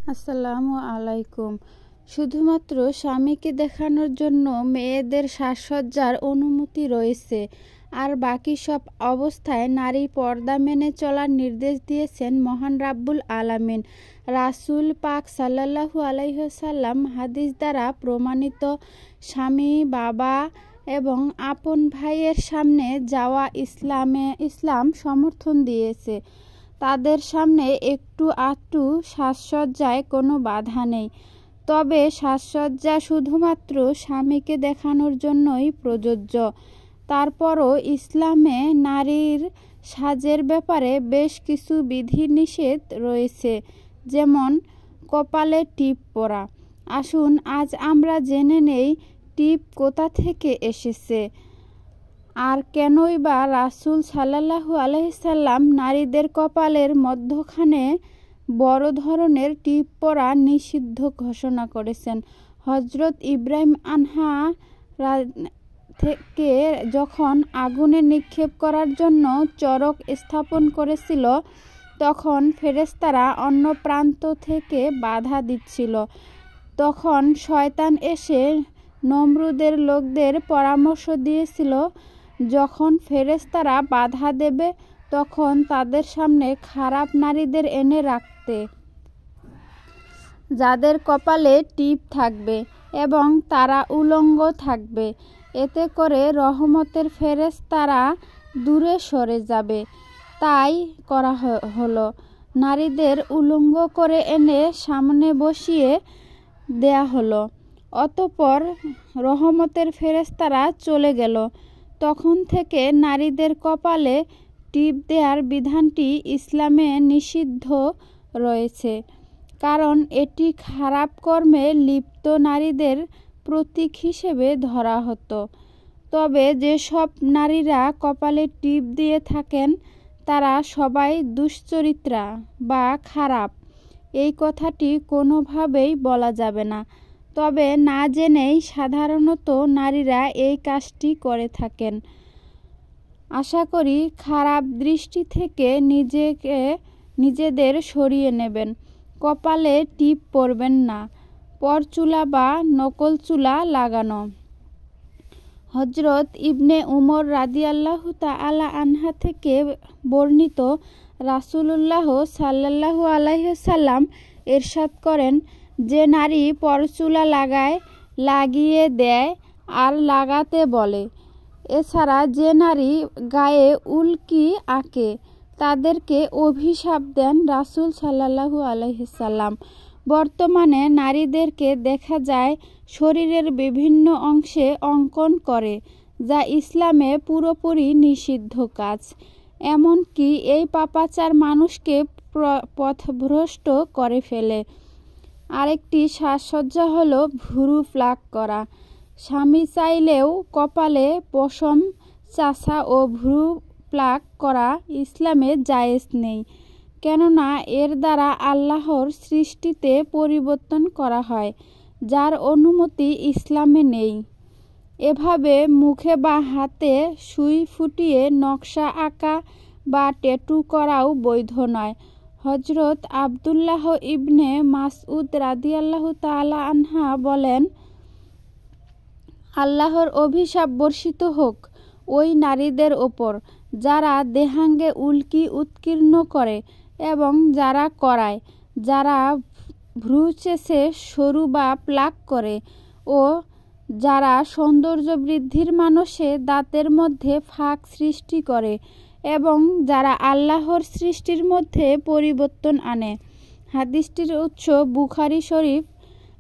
আসসালামু আলাইকুম। শুধুমাত্র স্বামীকে দেখানোর জন্য মেয়েদের সাজসজ্জার অনুমতি রয়েছে, আর বাকি সব অবস্থায় নারী পর্দা মেনে চলার নির্দেশ দিয়েছেন মহান রাব্বুল আলামিন। রাসূল পাক সাল্লাল্লাহু আলাইহি ওয়াসাল্লাম হাদিস দ্বারা প্রমাণিত স্বামী, বাবা এবং আপন ভাইয়ের সামনে যাওয়া ইসলাম সমর্থন দিয়েছে। তাদের সামনে একটু আধটু সাজসজ্জায় কোনো বাধা নেই, তবে সাজসজ্জা শুধুমাত্র স্বামীকে দেখানোর জন্যই প্রযোজ্য। তারপরও ইসলামে নারীর সাজের ব্যাপারে বেশ কিছু বিধিনিষেধ রয়েছে, যেমন কপালে টিপ পরা। আসুন আজ আমরা জেনে নেই টিপ কোথা থেকে এসেছে, আর কেনই বা রাসূল সাল্লাল্লাহু আলাইহি সাল্লাম নারীদের কপালের মধ্যখানে বড় ধরনের টিপ পরা নিষিদ্ধ ঘোষণা করেছেন। হযরত ইব্রাহিম আনহা থেকে যখন আগুনে নিক্ষেপ করার জন্য চড়ক স্থাপন করেছিল, তখন ফেরেশতারা অন্য প্রান্ত থেকে বাধা দিচ্ছিল। তখন শয়তান এসে নমরুদের লোকদের পরামর্শ দিয়েছিল, যখন ফেরেশতারা বাধা দেবে তখন তাদের সামনে খারাপ নারীদের এনে রাখতে, যাদের কপালে টিপ থাকবে এবং তারা উলঙ্গ থাকবে। এতে করে রহমতের ফেরেশতারা দূরে সরে যাবে। তাই করা হলো। নারীদের উলঙ্গ করে এনে সামনে বসিয়ে দেয়া হলো। অতঃপর রহমতের ফেরেশতারা চলে গেল। তখন থেকে নারীদের কপালে টিপ দেওয়ার বিধানটি ইসলামে নিষিদ্ধ রয়েছে, কারণ এটি খারাপ কর্মে লিপ্ত নারীদের প্রতীক হিসেবে ধরা হতো। তবে যেসব নারীরা কপালে টিপ দিয়ে থাকেন তারা সবাই দুশ্চরিত্রা বা খারাপ, এই কথাটি কোনোভাবেই বলা যাবে না। তবে না জেনেই সাধারণত নারীরা এই কাজটি করে থাকেন। আশা করি খারাপ দৃষ্টি থেকে নিজেদের সরিয়ে নেবেন। কপালে টিপ পরবেন না। পরচুলা বা নকল চুলা লাগানো। হযরত ইবনে উমর রাদিয়াল্লাহু তাআলা আনহা থেকে বর্ণিত, রাসূলুল্লাহ সাল্লাল্লাহু আলাইহি ওয়াসাল্লাম ইরশাদ করেন, যে নারী পরচুলা লাগিয়ে দেয় আর লাগাতে বলে, এছাড়া যে নারী গায়ে উল্কি আঁকে, তাদেরকে অভিশাপ দেন রাসূল সাল্লাল্লাহু আলাইহি সাল্লাম। বর্তমানে নারীদেরকে দেখা যায় শরীরের বিভিন্ন অংশে অঙ্কন করে, যা ইসলামে পুরোপুরি নিষিদ্ধ কাজ। এমনকি এই পাপাচার মানুষকে পথভ্রষ্ট করে ফেলে। আরেকটি সাজসজ্জা হলো ভ্রু প্লাক করা। স্বামী চাইলেও কপালে পশম, চাছা ও ভ্রু প্লাক করা ইসলামে জায়েজ নেই, কেননা এর দ্বারা আল্লাহর সৃষ্টিতে পরিবর্তন করা হয়, যার অনুমতি ইসলামে নেই। এভাবে মুখে বা হাতে সুই ফুটিয়ে নকশা আঁকা বা ট্যাটু করাও বৈধ নয়। হযরত আব্দুল্লাহ ইবনে মাসউদ রাদিয়াল্লাহু তাআলা আনহা বলেন, আল্লাহর অভিশাপ বর্ষিত হোক ওই নারীদের ওপর যারা দেহাঙ্গে উল্কি উৎকীর্ণ করে এবং যারা করায়, যারা ভ্রু চেঁচে সরু বা প্লাক করে ও যারা সৌন্দর্য বৃদ্ধির মানসে দাঁতের মধ্যে ফাঁক সৃষ্টি করে এবং যারা আল্লাহর সৃষ্টির মধ্যে পরিবর্তন আনে। হাদিসটির উৎস বুখারী শরীফ,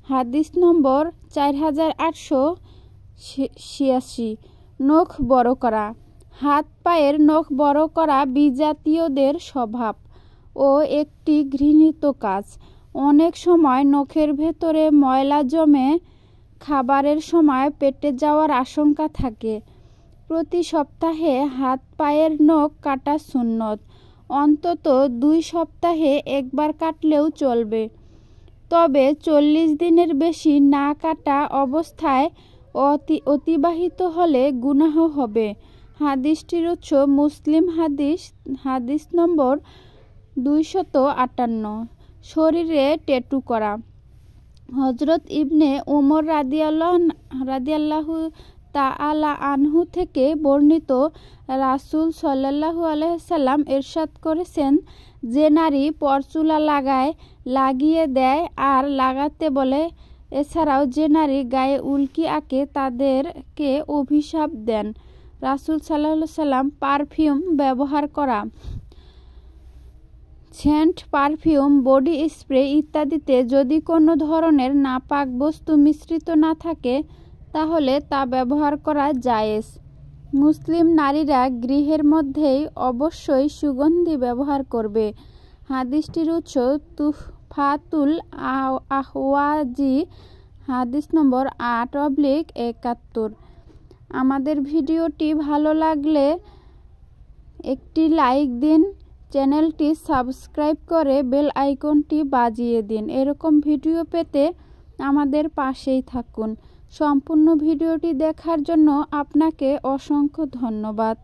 হাদিস নম্বর 4886। নখ বড় করা। হাত পায়ের নখ বড় করা বিজাতীয়দের স্বভাব ও একটি ঘৃণিত কাজ। অনেক সময় নখের ভেতরে ময়লা জমে খাবারের সময় পেটে যাওয়ার আশঙ্কা থাকে। প্রতি সপ্তাহে হাত পায়ের নখ কাটা সুন্নত। অন্তত 2 সপ্তাহে একবার কাটলেও চলবে, তবে 40 দিনের বেশি না কাটা অবস্থায় অতিবাহিত হলে গুনাহ হবে। হাদিসটির উৎস মুসলিম, হাদিস নম্বর 258। শরীরে ট্যাটু করা। হযরত ইবনে উমর রাদিয়াল্লাহু তাআলা আনহু থেকে বর্ণিত, রাসূল সাল্লাল্লাহু আলাইহি সাল্লাম ইরশাদ করেছেন, যে নারী পরচুলা লাগিয়ে দেয় আর লাগাতে বলে, এছাড়াও যে নারী গায়ে উল্কি আঁকে তাদেরকে অভিশাপ দেন। রাসূল সাল্লাল্লাহু আলাইহি সাল্লাম পারফিউম ব্যবহার করা। সেন্ট, পারফিউম, বডি স্প্রে ইত্যাদিতে যদি কোনো ধরনের নাপাক বস্তু মিশ্রিত না থাকে তাহলে তা ব্যবহার করা জায়েজ। মুসলিম নারীরা গৃহের মধ্যেই অবশ্যই সুগন্ধি ব্যবহার করবে। হাদিসটির উৎস তুহফাতুল আহওয়াজি, হাদিস নম্বর 8/71। আমাদের ভিডিওটি ভালো লাগলে একটি লাইক দিন, চ্যানেলটি সাবস্ক্রাইব করে বেল আইকনটি বাজিয়ে দিন। এরকম ভিডিও পেতে আমাদের পাশেই থাকুন। সম্পূর্ণ ভিডিওটি দেখার জন্য আপনাকে অসংখ্য ধন্যবাদ।